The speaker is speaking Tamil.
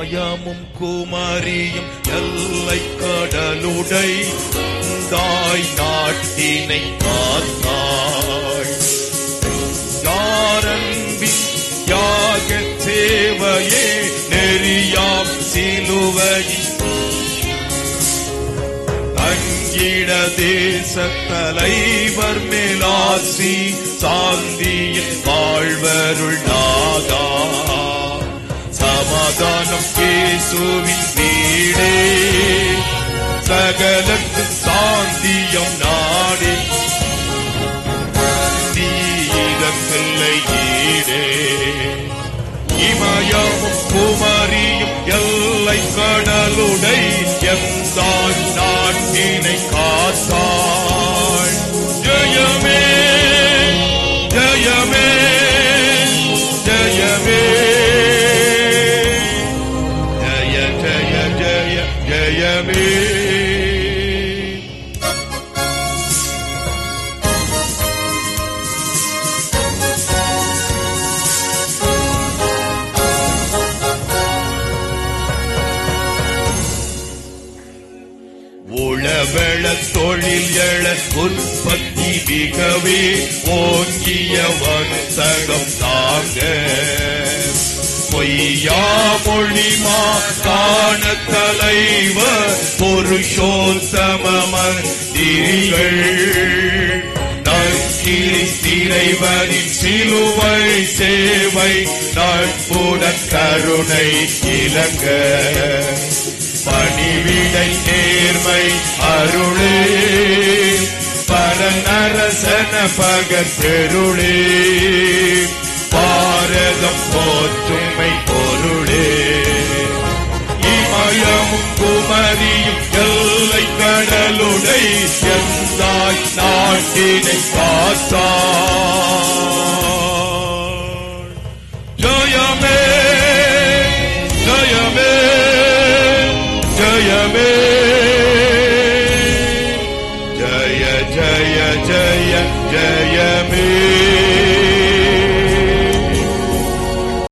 இமயமும் குமரியும் எல்லை கடலுடை தாய் நாட்டினை காத்தாள். யாரன்பின் யாக சேவையே நெறியாம் சிலுவையின் தங்கிட தேச தலைவர் மேலாசி சாந்தியில் வாழ்வருள் நாதா. சமாதானம் இயேசுவின் வீடே சகலத்து சாந்தியம் நாடே நீரங்களை ஈடே. இமயமும் குமரியும் எல்லை கடலுடை எந்தாய் நாட்டினை காத்தாள். ஜெயமே ஜெயமே ஜெயமே ஜெய ஜெய ஜெய ஜெயமே. உளவெள தொழில் எழ உற்பத்தி மிகவே ஓங்கிய வர்த்தகம் தாங்க. பொய்யா மொழிமா காண தலைவர் புருஷோத்தமமந்திரிகள் நற்கிரி திரைவரின் சிலுவை சேவை நட்புடன் கருணை இலங்க. பணிவிடை நேர்மை அருளே பரநரசன பகற் பெருளே பாரதம் போற்றுமை பொருளே. இமயமும் குமரியும் எல்லை கடலுடை எந்தாய் நாட்டினை காத்தாள். ஜெயமே ஜெயமே ஜெயமே ஜெய ஜெய ஜெய ஜெய